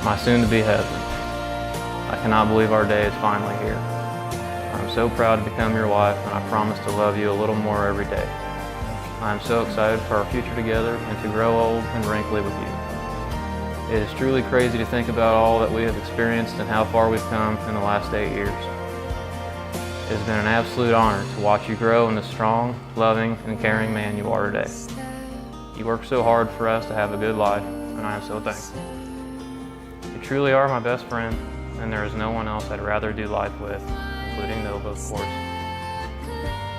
my soon-to-be husband. I cannot believe our day is finally here. I'm so proud to become your wife, and I promise to love you a little more every day. I am so excited for our future together and to grow old and wrinkly with you. It is truly crazy to think about all that we have experienced and how far we've come in the last 8 years. It has been an absolute honor to watch you grow in the strong, loving, and caring man you are today. You work so hard for us to have a good life, and I am so thankful. You truly are my best friend, and there is no one else I'd rather do life with, including Nova, of course.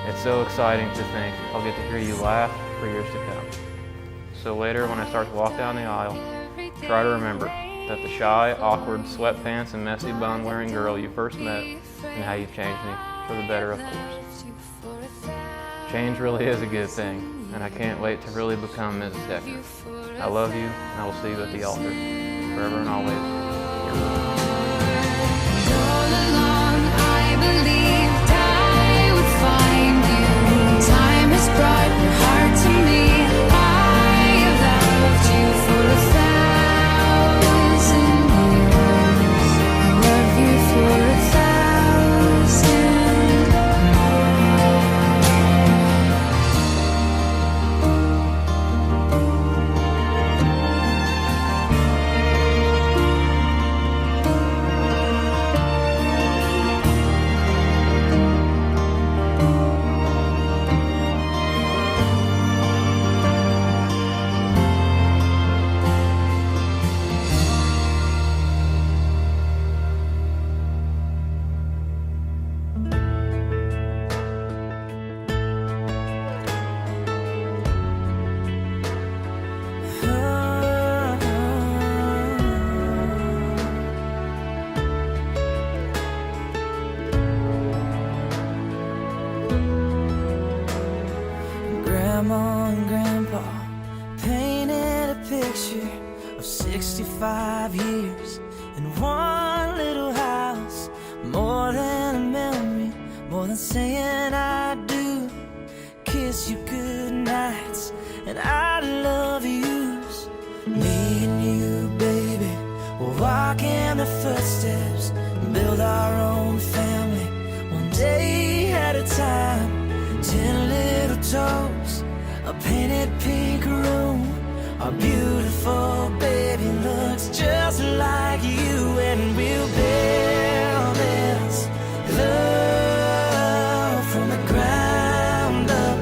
It's so exciting to think I'll get to hear you laugh for years to come. So later, when I start to walk down the aisle, try to remember that the shy, awkward, sweatpants and messy bun-wearing girl you first met and how you've changed me for the better, of course. Change really is a good thing, and I can't wait to really become Mrs. Decker. I love you, and I will see you at the altar, forever and always. Your Will. All along I believed I would find you. Time has brought your heart to me. I have loved you for 1,000 years. I love you for 1,000 Grandma and Grandpa painted a picture of 65 years in one little house. More than a memory, more than saying I do. Kiss you good nights and I love yous. Me and you, baby, will walk in the footsteps and build our own family, one day at a time. 10 little toes, a painted pink room. Our beautiful baby looks just like you, and we'll build this love from the ground up.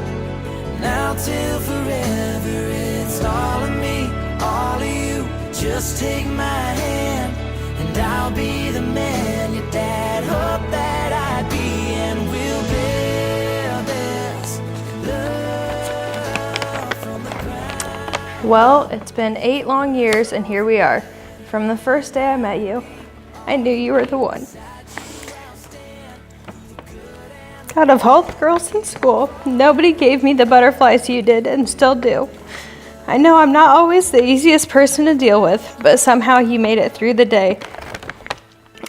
Now till forever, it's all of me, all of you. Just take my hand, and I'll be the man your dad hoped that I'd be, and we'll build this love from the ground. Well, it's been 8 long years, and here we are. From the first day I met you, I knew you were the one. Out of all the girls in school, nobody gave me the butterflies you did, and still do. I know I'm not always the easiest person to deal with, but somehow you made it through the day.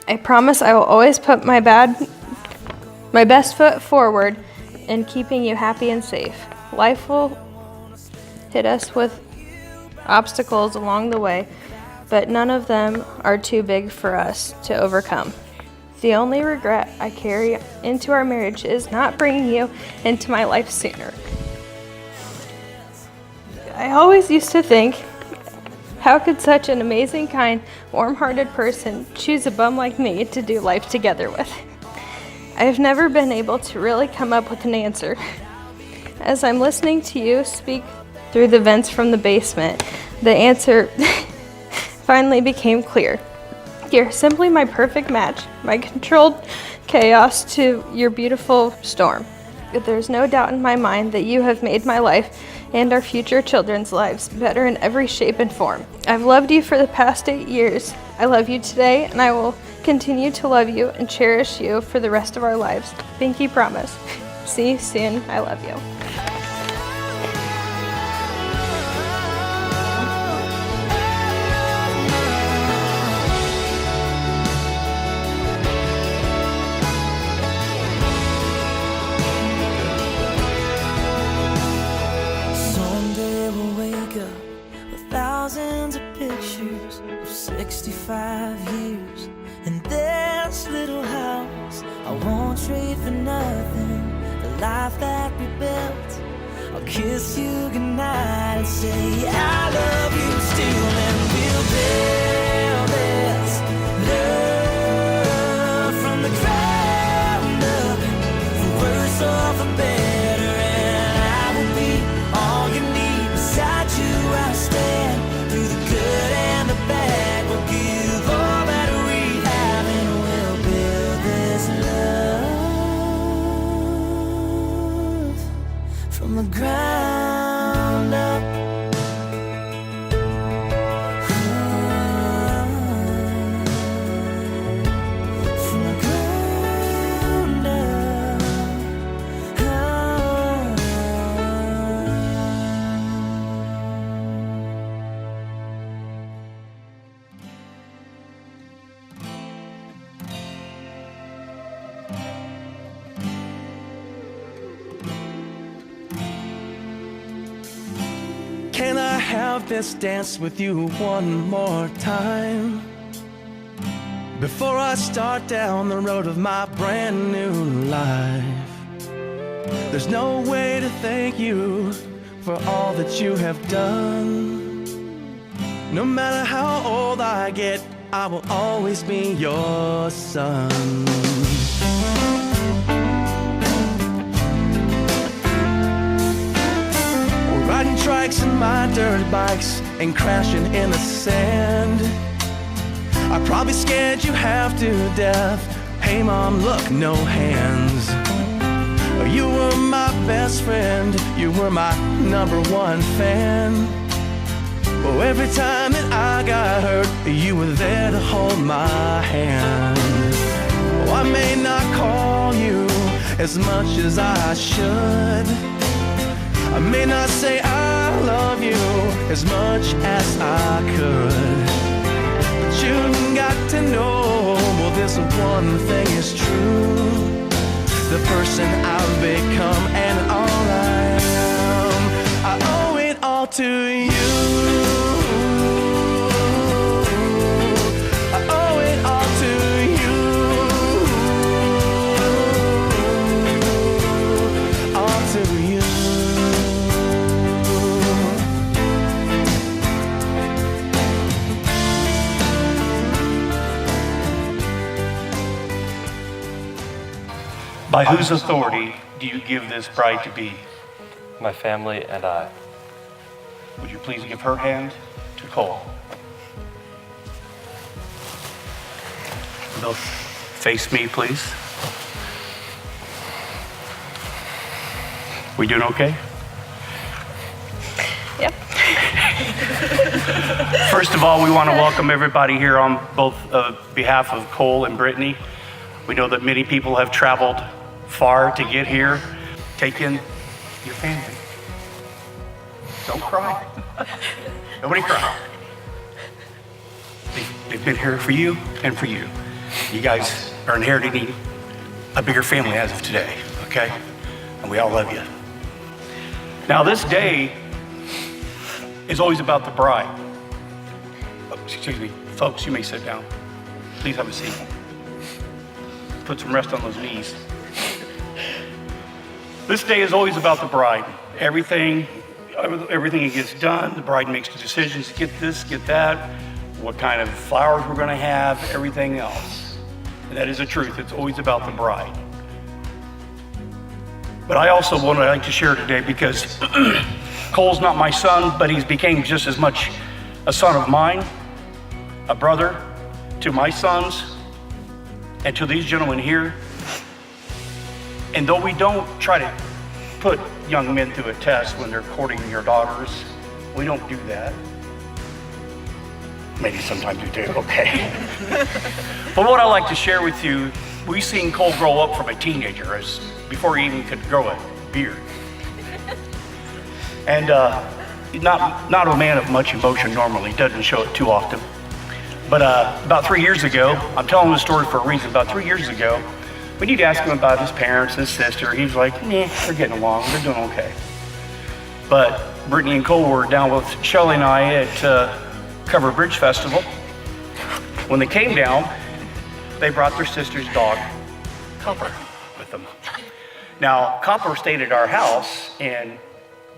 I promise I will always put my best foot forward in keeping you happy and safe. Life will hit us with obstacles along the way, but none of them are too big for us to overcome. The only regret I carry into our marriage is not bringing you into my life sooner. I always used to think, how could such an amazing, kind, warm-hearted person choose a bum like me to do life together with? I've never been able to really come up with an answer. As I'm listening to you speak through the vents from the basement, the answer finally became clear. You're simply my perfect match, my controlled chaos to your beautiful storm. There's no doubt in my mind that you have made my life and our future children's lives better in every shape and form. I've loved you for the past 8 years. I love you today, and I will continue to love you and cherish you for the rest of our lives. Pinky promise. See you soon. I love you. Someday we'll wake up with thousands of pictures of 65 years in this little house. I won't trade for nothing the life that we built. I'll kiss you goodnight and say I love you still, and we'll build this love from the ground up, for worse or for better. And I will be all you need. Beside you I'll stand through the good and the bad. We'll give all that we have, and we'll build this love from the ground up. From the ground Can I have this dance with you one more time before I start down the road of my brand new life? There's no way to thank you for all that you have done. No matter how old I get, I will always be your son. Riding trikes and my dirt bikes and crashing in the sand. I probably scared you half to death. Hey mom, look, no hands. You were my best friend, you were my #1 fan. Oh, every time that I got hurt, you were there to hold my hand. Oh, I may not call you as much as I should. I may not say I love you as much as I could, but you got to know, well, this one thing is true. The person I've become and all I am, I owe it all to you. I owe it all to you. All to you. By whose authority do you give this bride to be? My family and I. Would you please give her hand to Cole? Both face me, please. We doing okay? Yep. First of all, we want to welcome everybody here on both behalf of Cole and Brittany. We know that many people have traveled far to get here. Take in your family. Don't cry. Nobody cry. They've been here for you and for you. You guys are inheriting a bigger family as of today, okay? And we all love you. Now, this day is always about the bride. Oh, excuse me. Folks, you may sit down. Please have a seat. Put some rest on those knees. This day is always about the bride. Everything gets done. The bride makes the decisions, get this, get that, what kind of flowers we're gonna have, everything else. And that is the truth. It's always about the bride. But I also like to share today because Cole's not my son, but he's became just as much a son of mine, a brother to my sons, and to these gentlemen here. And though we don't try to put young men through a test when they're courting your daughters, we don't do that. Maybe sometimes we do, okay. But what I like to share with you, we've seen Cole grow up from a teenager before he even could grow a beard. And not a man of much emotion normally, doesn't show it too often. But about 3 years ago, I'm telling this story for a reason. About 3 years ago, we need to ask him about his parents and his sister. He was like, nah, they're getting along, they're doing okay. But Brittany and Cole were down with Shelley and I at Cover Bridge Festival. When they came down, they brought their sister's dog, Copper, with them. Now, Copper stayed at our house, and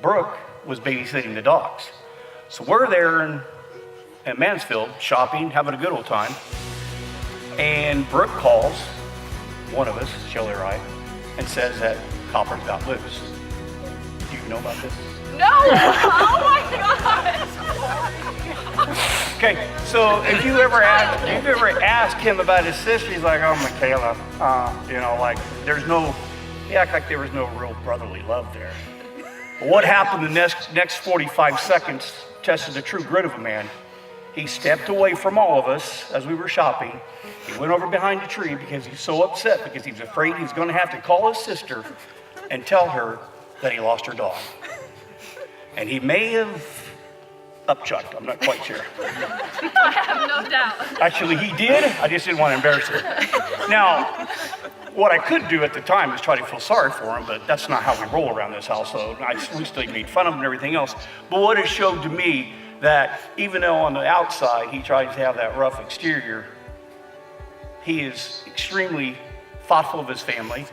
Brooke was babysitting the dogs. So we're there in Mansfield, shopping, having a good old time. And Brooke calls one of us, Shelly or I, and says that Copper's got loose. Do you know about this? No! Oh my God! Okay, so if you ever ask him about his sister, he's like, oh, Michaela, like he act like there was no real brotherly love there. But what happened the next 45 seconds tested the true grit of a man. He stepped away from all of us as we were shopping. He went over behind a tree because he's so upset because he was afraid he was going to have to call his sister and tell her that he lost her dog. And he may have upchucked, I'm not quite sure. I have no doubt. Actually, he did. I just didn't want to embarrass him. Now, what I could do at the time is try to feel sorry for him, but that's not how we roll around this household. We still made fun of him and everything else. But what it showed to me that even though on the outside he tries to have that rough exterior, he is extremely thoughtful of his family.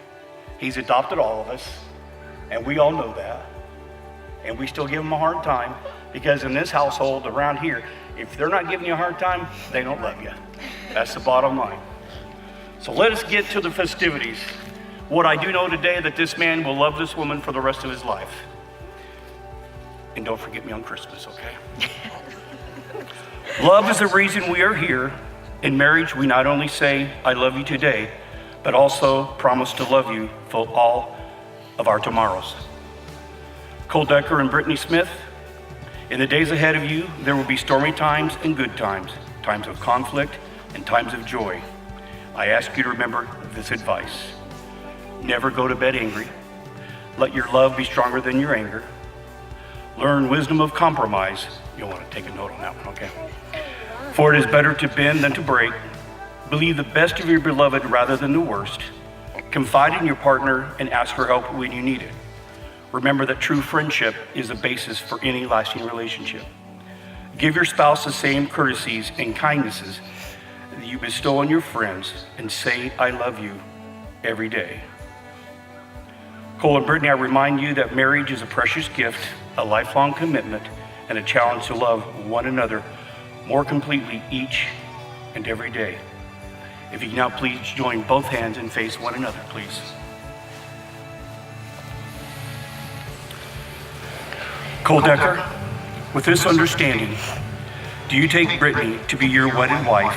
He's adopted all of us, and we all know that. And we still give him a hard time because in this household around here, if they're not giving you a hard time, they don't love you. That's the bottom line. So let us get to the festivities. What I do know today that this man will love this woman for the rest of his life. And don't forget me on Christmas, okay? Love is the reason we are here. In marriage, we not only say, I love you today, but also promise to love you for all of our tomorrows. Cole Decker and Brittany Smith, in the days ahead of you, there will be stormy times and good times, times of conflict and times of joy. I ask you to remember this advice. Never go to bed angry. Let your love be stronger than your anger. Learn wisdom of compromise. You'll want to take a note on that one, okay? For it is better to bend than to break. Believe the best of your beloved rather than the worst. Confide in your partner and ask for help when you need it. Remember that true friendship is the basis for any lasting relationship. Give your spouse the same courtesies and kindnesses that you bestow on your friends and say, I love you every day. Cole and Brittany, I remind you that marriage is a precious gift, a lifelong commitment, and a challenge to love one another more completely each and every day. If you now please join both hands and face one another, please. Cole Decker, with this understanding, do you take Brittany to be your wedded wife,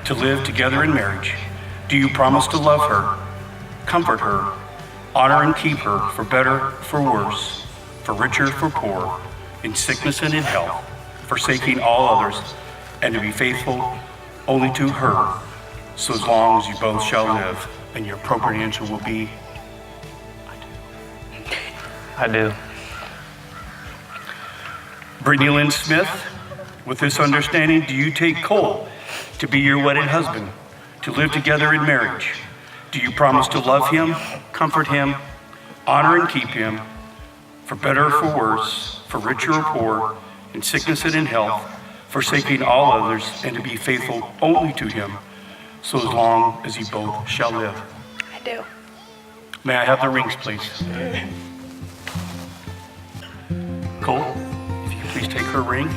to live together in marriage? Do you promise to love her, comfort her, honor and keep her for better, for worse, for richer, for poor, in sickness and in health, forsaking all others, and to be faithful only to her, so as long as you both shall live? And your appropriate answer will be, I do. Brittany Lynn Smith, with this understanding, do you take Cole to be your wedded husband, to live together in marriage? Do you promise to love him, comfort him, honor and keep him, for better or for worse, for richer or poor, in sickness and in health, forsaking all others, and to be faithful only to him, so as long as you both shall live? I do. May I have the rings, please? Cole, if you could please take her ring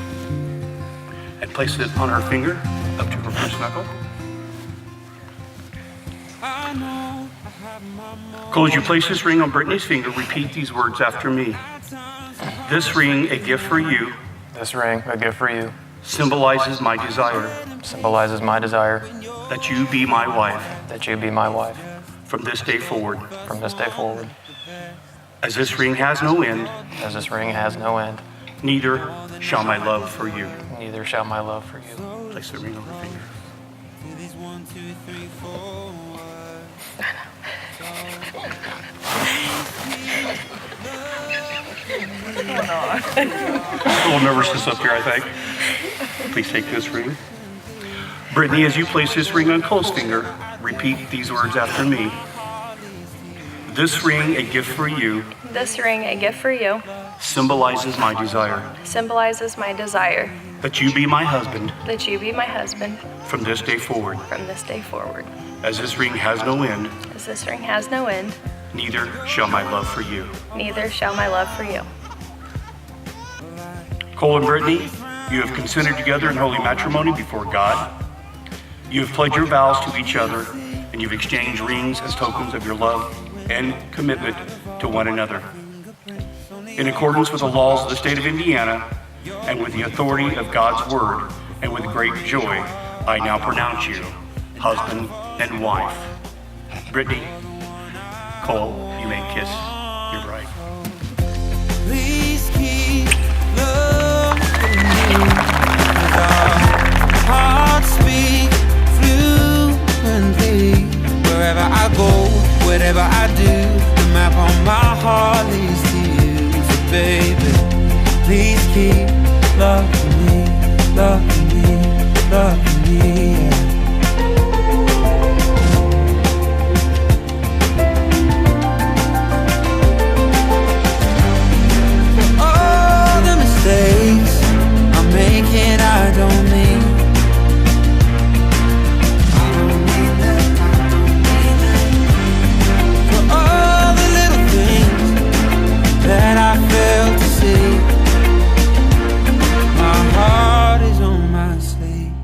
and place it on her finger up to her first knuckle. Cole, as you place this ring on Brittany's finger, repeat these words after me. This ring, a gift for you, This ring, a gift for you, symbolizes my desire symbolizes my desire that you be my wife that you be my wife from this day forward. from this day forward. As this ring has no end, As this ring has no end, neither shall my love for you. neither shall my love for you. Place the ring on her finger. A little nervousness up here, I think. Please take this ring. Brittany, as you place this ring on Cole's finger, repeat these words after me. This ring, a gift for you, This ring, a gift for you, symbolizes my desire symbolizes my desire that you be my husband that you be my husband from this day forward. from this day forward. As this ring has no end, As this ring has no end, neither shall my love for you. neither shall my love for you. Cole and Brittany, you have consented together in holy matrimony before God. You have pledged your vows to each other, and you've exchanged rings as tokens of your love and commitment to one another. In accordance with the laws of the state of Indiana, and with the authority of God's word, and with great joy, I now pronounce you husband and wife. Brittany, Cole, you may kiss your bride. Please keep loving me, 'cause our hearts beat fluently. Wherever I go, whatever I do, the map on my heart leads to you. So baby, please keep loving me, loving me, loving me, yeah. All the mistakes I'm making, I don't mean. I don't mean that, I don't mean that. For all the little things that I failed to see, my heart is on my sleeve.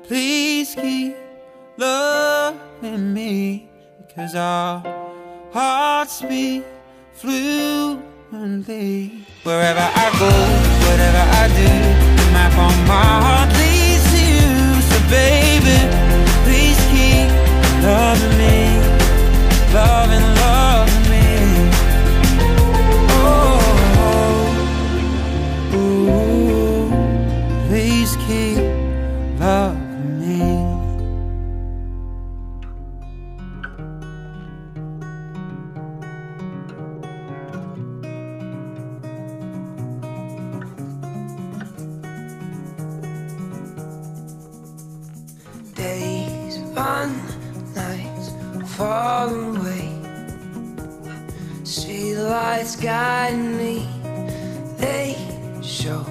Please keep loving me, because our hearts beat fluently. Wherever I go, whatever I do, the map on my heart leads to you. So baby, please keep loving me, loving me. Oh, ooh, please keep loving me. Days run, nights fall away. Street lights guide me, they show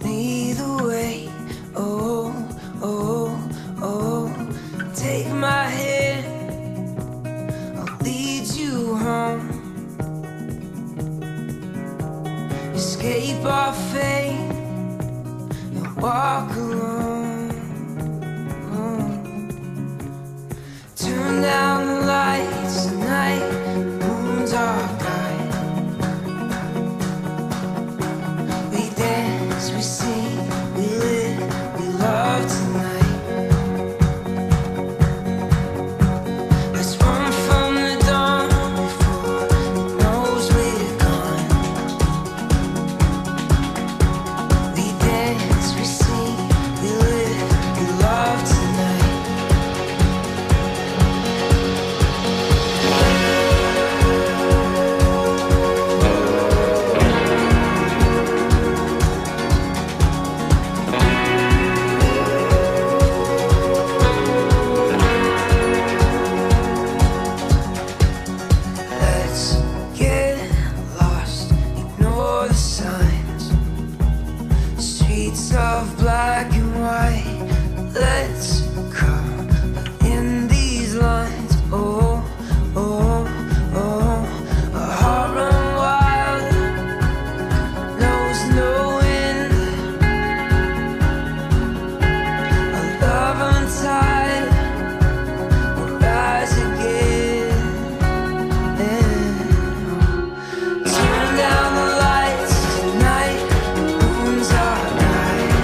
me the way. Oh, oh, oh, take my hand, I'll lead you home. Escape our fate and walk alone. Turn down the lights tonight, moon's our guide. We dance, we sing, we live, we love tonight. Let's run from the dawn before it knows we're gone. We dance, we sing, we live, we love tonight. Let's get lost, ignore the signs. Streets of black and white. Let's come in these lines. Oh, oh, oh. A heart run wild, knows no end. A love untied will rise again. Turn down the lights tonight, the moon's our guide.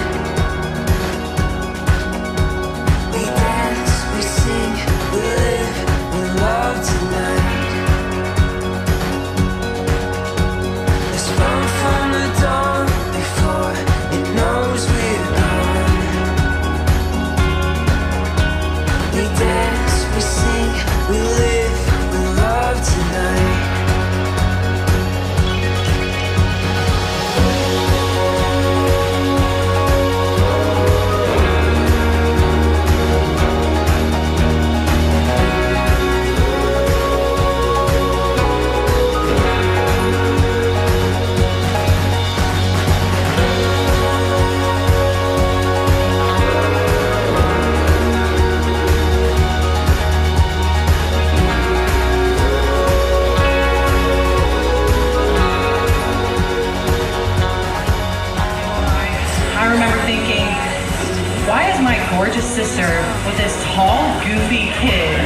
gorgeous sister with this tall, goofy kid.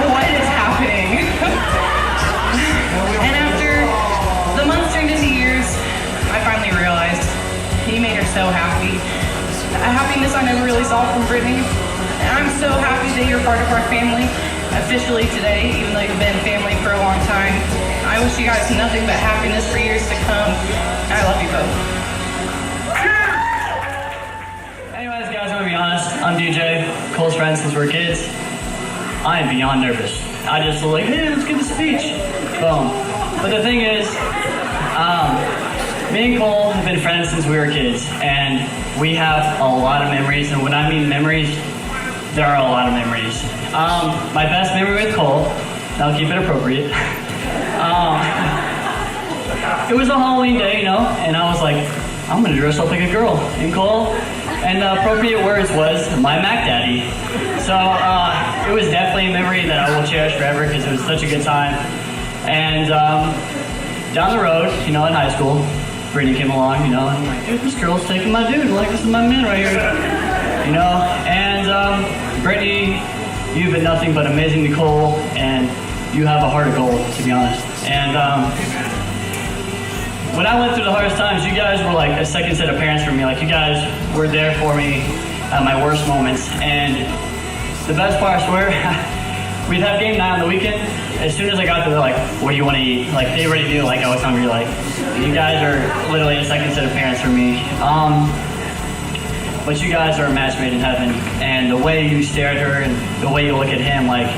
What is happening? And after the months turned into years, I finally realized he made her so happy. A happiness I never really saw from Brittany. And I'm so happy that you're part of our family officially today, even though you've been family for a long time. I wish you guys nothing but happiness for years to come. I love you both. Anyways, guys, I'm gonna be honest. I'm DJ, Cole's friend since we're kids. I am beyond nervous. I just was like, hey, let's give a speech. Boom. But the thing is, me and Cole have been friends since we were kids, and we have a lot of memories. And when I mean memories, there are a lot of memories. My best memory with Cole, and I'll keep it appropriate. It was a Halloween day, you know, and I was like, I'm gonna dress up like a girl. And Cole, and the appropriate words was my Mac Daddy. So it was definitely a memory that I will cherish forever because it was such a good time. And down the road, you know, in high school, Brittany came along, you know, and I'm like, dude, this girl's taking my dude. Like, this is my man right here. You know, and Brittany, you've been nothing but amazing to Cole, and you have a heart of gold, to be honest. And when I went through the hardest times, you guys were like a second set of parents for me. Like, you guys were there for me at my worst moments. And the best part, I swear, we'd have game night on the weekend. As soon as I got there, they're like, what do you want to eat? Like, they already knew, like, I was hungry. Like, you guys are literally a second set of parents for me. But you guys are a match made in heaven. And the way you stare at her and the way you look at him, like,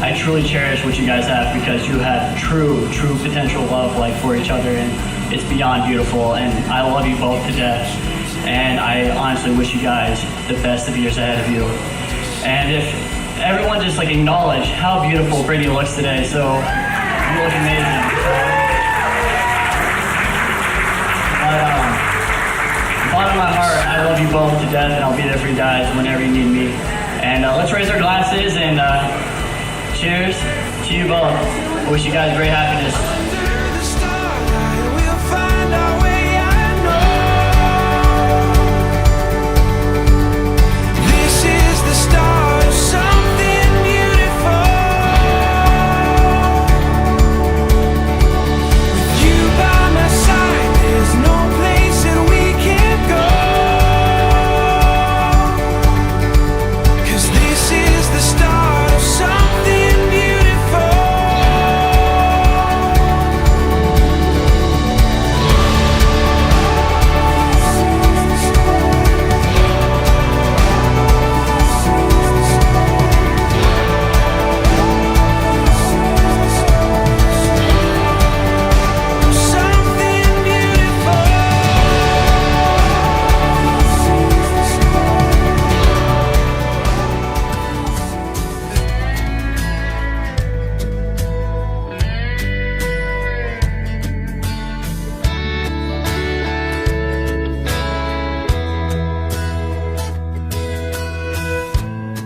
I truly cherish what you guys have because you have true potential love, like, for each other. And it's beyond beautiful. And I love you both to death. And I honestly wish you guys the best of years ahead of you. And if everyone just, like, acknowledge how beautiful Brittany looks today. So, you look amazing. Bottom of my heart, I love you both to death, and I'll be there for you guys whenever you need me. And let's raise our glasses and cheers to you both. I wish you guys great happiness.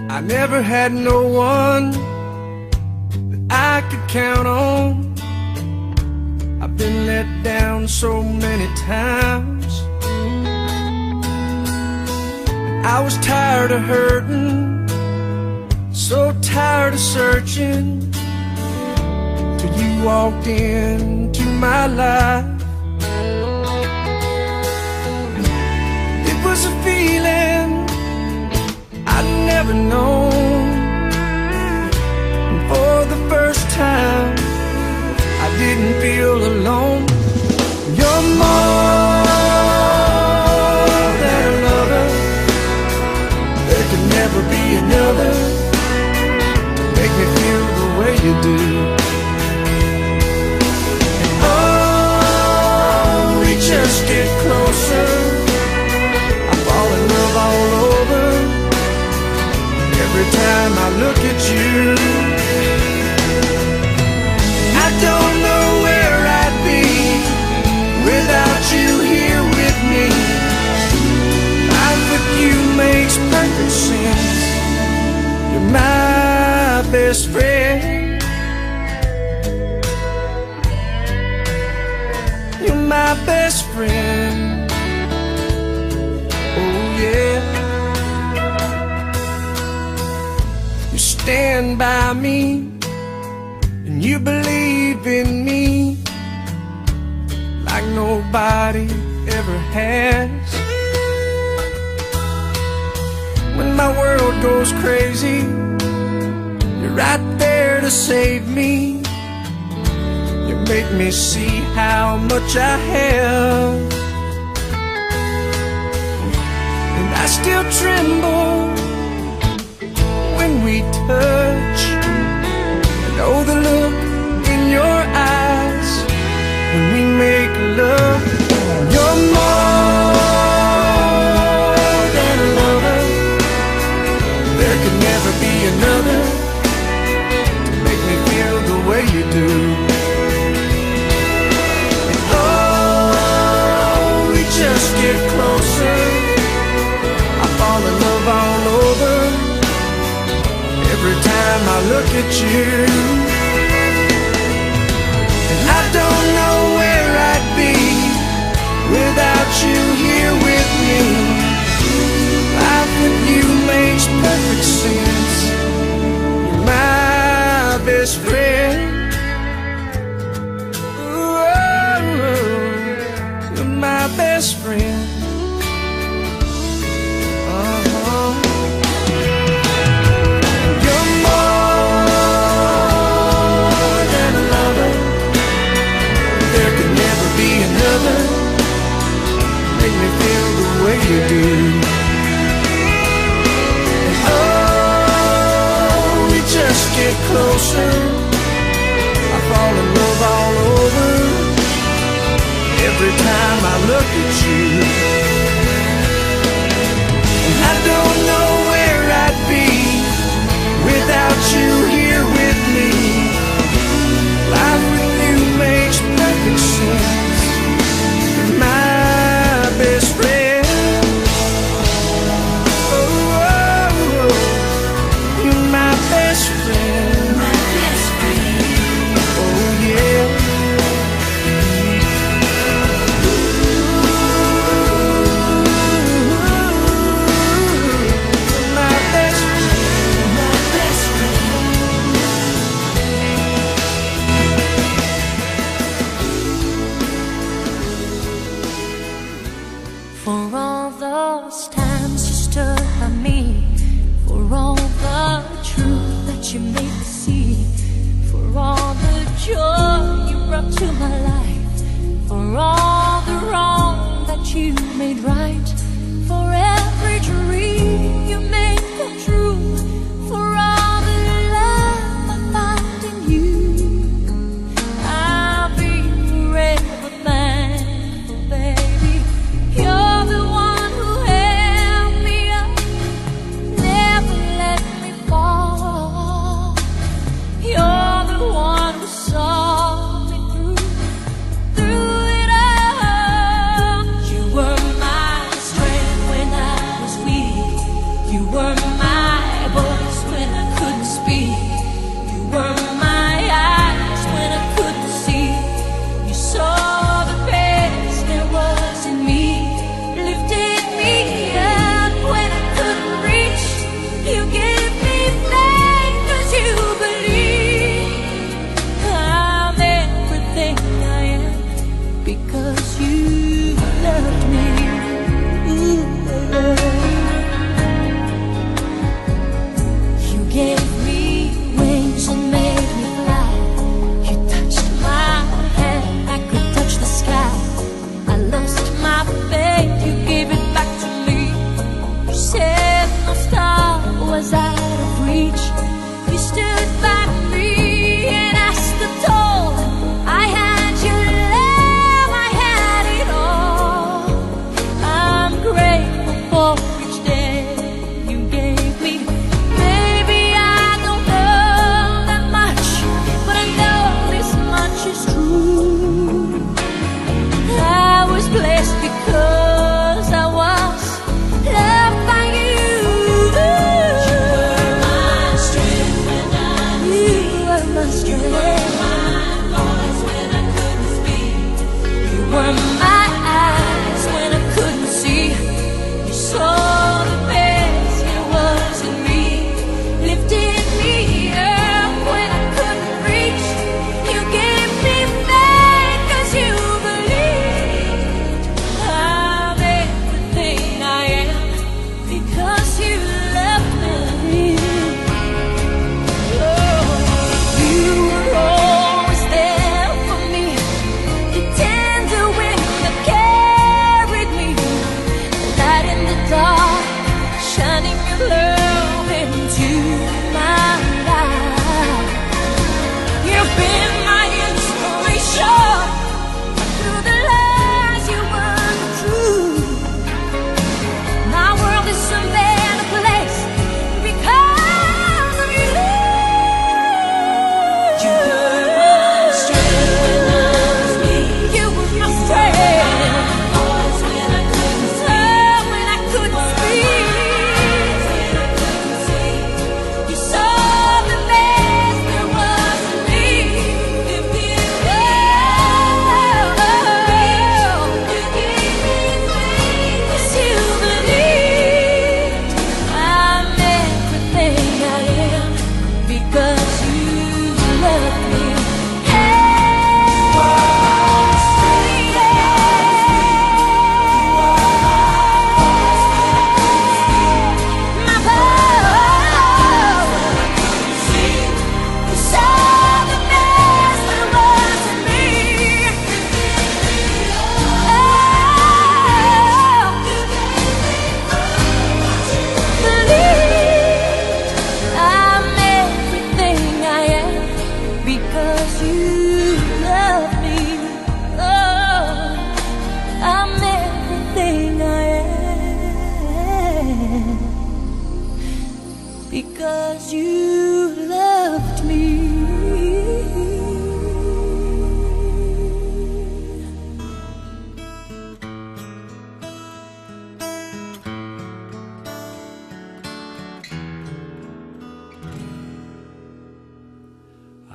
I never had no one that I could count on. I've been let down so many times. And I was tired of hurting, so tired of searching, till you walked into my life. It was a feeling I'd never known. And for the first time, I didn't feel alone. You're more than a lover. There could never be another to make me feel the way you do. And oh, we just get closer. I fall in love all over. Every time I look at you, I don't know where I'd be without you here with me. Life with you makes perfect sense. You're my best friend. You're my best friend. Oh yeah. stand by me, and you believe in me like nobody ever has. When my world goes crazy, you're right there to save me. You make me see how much I have, and I still tremble when we touch. I know the look in your eyes when we make love. You're more than a lover. There could never be another to make me feel the way you do. And oh, we just get closer, I fall in love all over every time I look at you. And I don't know where I'd be without you here with me. Life with you makes perfect sense. You're my best friend. Ooh, you're my best friend. Make me feel the way you do. And oh, we just get closer, I fall in love all over every time I look at you. And I don't know where I'd be without you here with me. Life with you makes perfect sense. You're my best friend. Oh, oh, oh. You're my best friend. My best friend. Oh yeah. My best friend. My best For all those times you stood by me, for all the truth that you made me see, for all the joy you brought to my life, for all the wrong that you made right, for every dream you made come true, for all the love I found in you, I'll be forever thankful, baby. You're the one who held me up, never let me fall. You're the one who saw me through it all. You were my strength.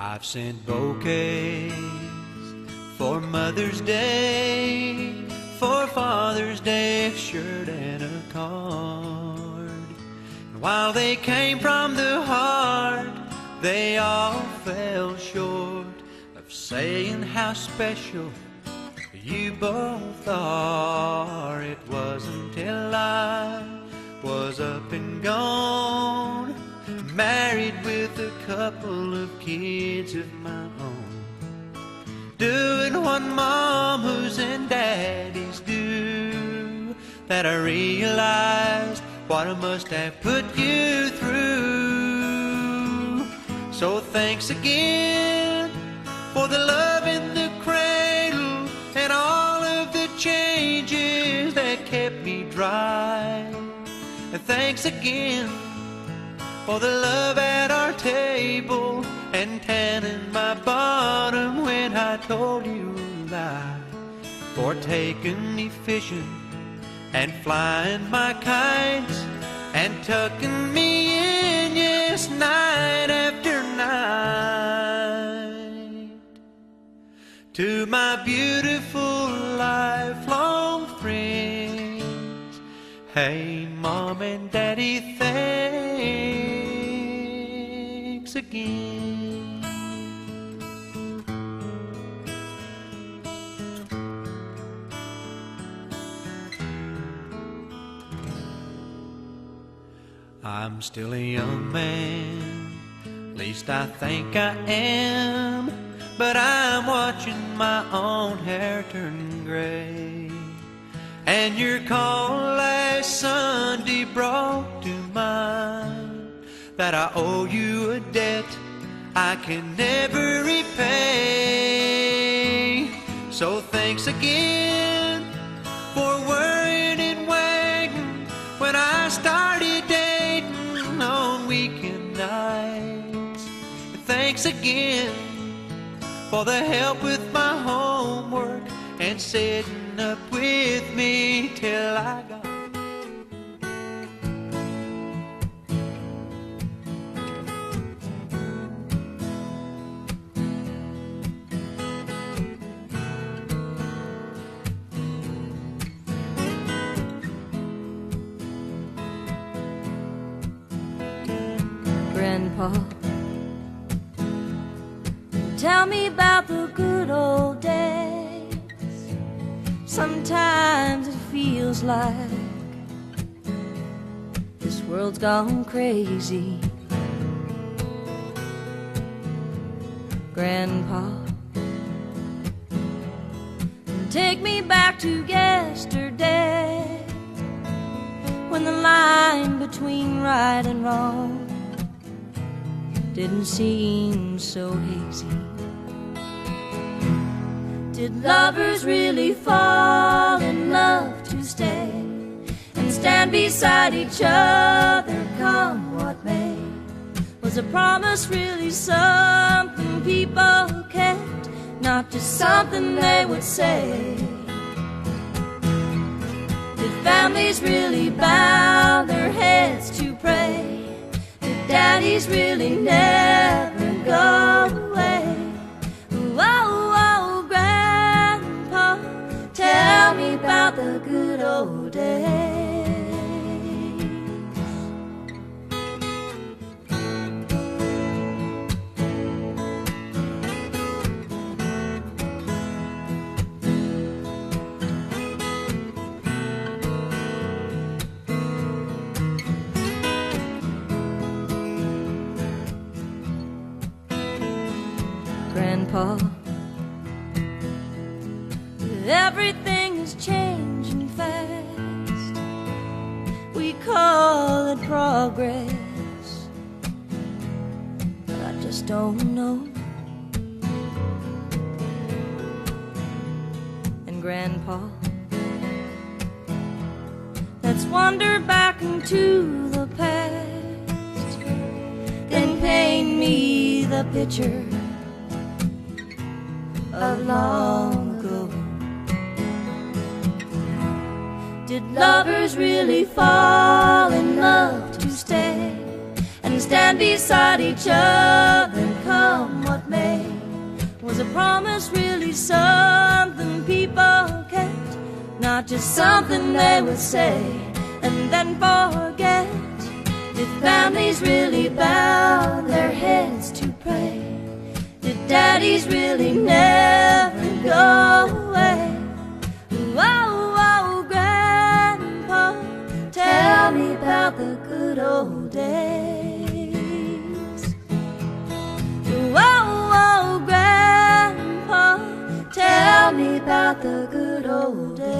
I've sent bouquets for Mother's Day, for Father's Day, a shirt and a card. And while they came from the heart, they all fell short of saying how special you both are. It wasn't till I was up and gone, married with a couple of kids of my own, doing what mamas and daddies do, that I realized what I must have put you through. So thanks again for the love in the cradle and all of the changes that kept me dry. And thanks again for the love at our table and tanning my bottom when I told you a lie, for taking me fishing and flying my kites and tucking me in, yes, night after night. To my beautiful lifelong friends, hey, Mom and Daddy, thanks again. I'm still a young man, at least I think I am, but I'm watching my own hair turn gray. And your call last Sunday brought to mind that I owe you a debt I can never repay. So thanks again for worrying and waiting when I started dating on weekend nights. Thanks again for the help with my homework and sitting up with me till I got Grandpa, tell me about the good old days. Sometimes it feels like this world's gone crazy. Grandpa, take me back to yesterday, when the line between right and wrong didn't seem so hazy. Did lovers really fall in love to stay and stand beside each other come what may? Was a promise really something people kept, not just something they would say? Did families really bow their heads to pray? Did daddies really never go away? Oh, oh, Grandpa, tell me about the good old days. Grandpa, everything is changing fast. We call it progress, but I just don't know. And Grandpa, let's wander back into the past, then paint me the picture of long ago. Did lovers really fall in love to stay and and stand beside each other, come what may. Was a promise really something people kept? Not just something they would say and then forget. Did families really bow their heads to pray? Did daddies really never go away? Oh, oh, Grandpa, tell me about the good old days. Oh, oh, Grandpa, tell me about the good old days.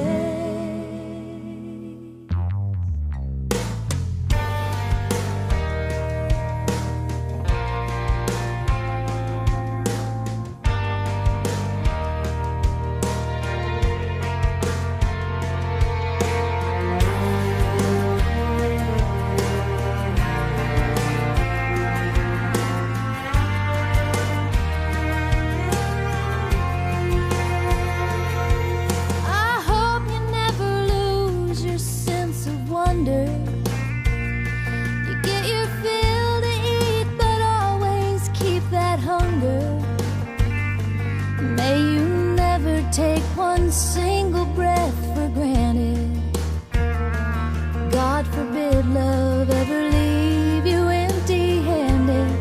Take one single breath for granted. God forbid love ever leave you empty-handed.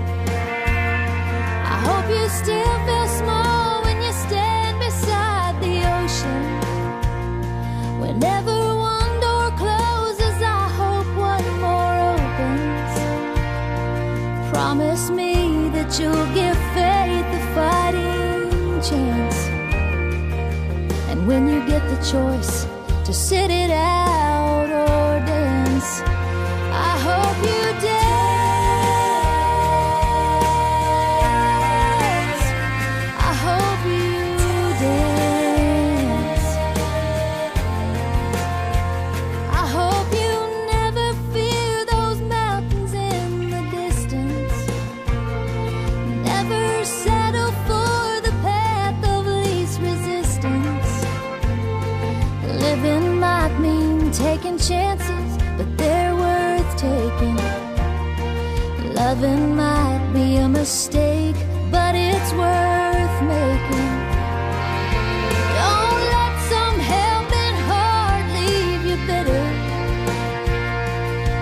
I hope you still feel small when you stand beside the ocean. Whenever one door closes, I hope one more opens. Promise me that you'll give faith a fighting chance. And when you get the choice to sit it out or dance, I hope you dance. I hope you dance. I hope you never fear those mountains in the distance. Never settle for the path of least resistance. Living might mean taking chances, but they're worth taking. Loving might be a mistake, but it's worth making. Don't let some helping heart leave you bitter.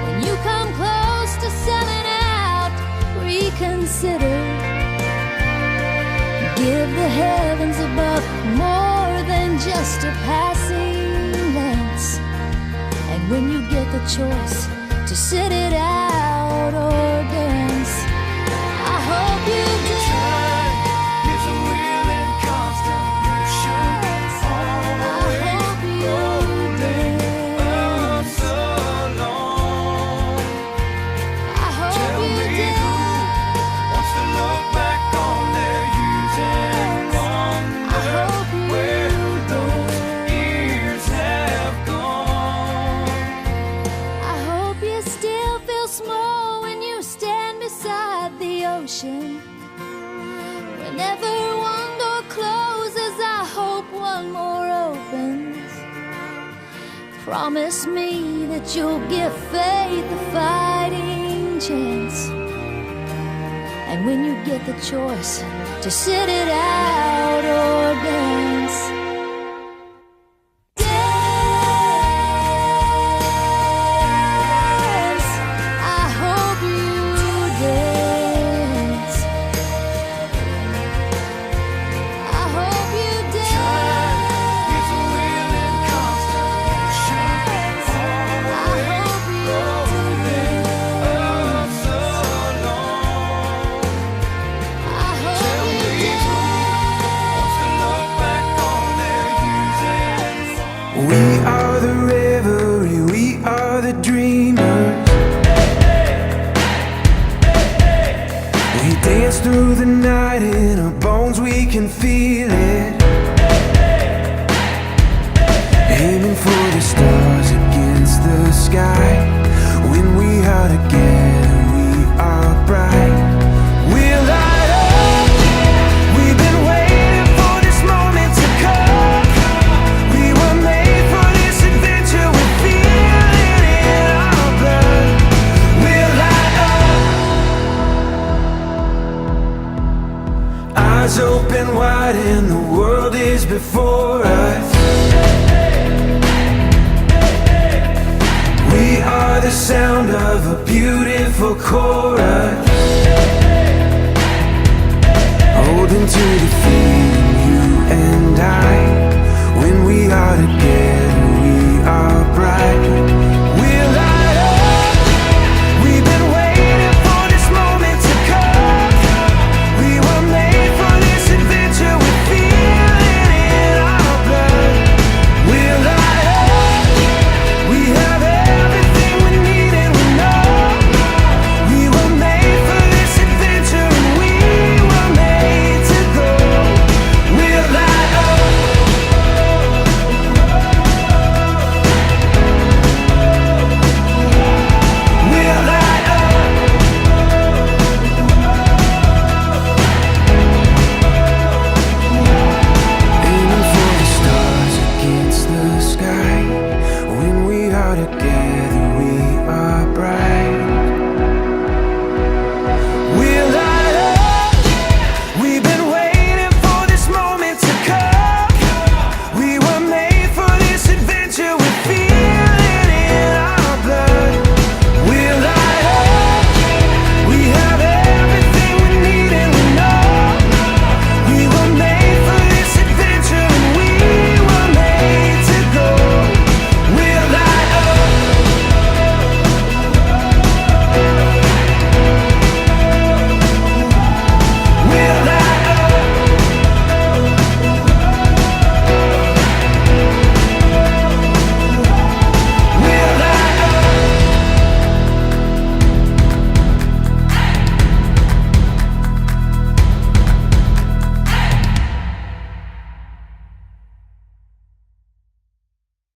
When you come close to selling out, reconsider. Give the heavens above more than just a passing glance. And when you get the choice to sit it out or dance, I hope you dance. Is a wheel in constant motion. I hope you dance. So long. I hope Tell you me dance. who wants to look back on their years and I hope wonder you where those dance. years have gone. I hope you still feel small when you stand beside the ocean. Whenever one door closes, I hope one more opens. Promise me that you'll give faith a fighting chance. And when you get the choice to sit it out or dance, dance. I hope you dance. I hope you dance. Is a wheel in constant motion. I hope you dance. So long. I hope you dance. Wants to look back on their years and We are the revelry, we are the dreamers. We dance through the night in our bones, we can feel it. Aiming for the stars against the sky. When we are together, we are bright. We'll light up. We've been waiting for this moment to come. We were made for this adventure. We feel it in our blood. We'll light up. sound of a beautiful chorus, holding to the feeling you and I. When we are together, we are bright. We're light up. We've been waiting for this moment to come. We were made for this adventure. We feel it in our blood. We're light up. We have everything we need and we know we were made for this adventure and we were made to go. We're light up. We're light up. Aiming for the stars against the sky. When we are together,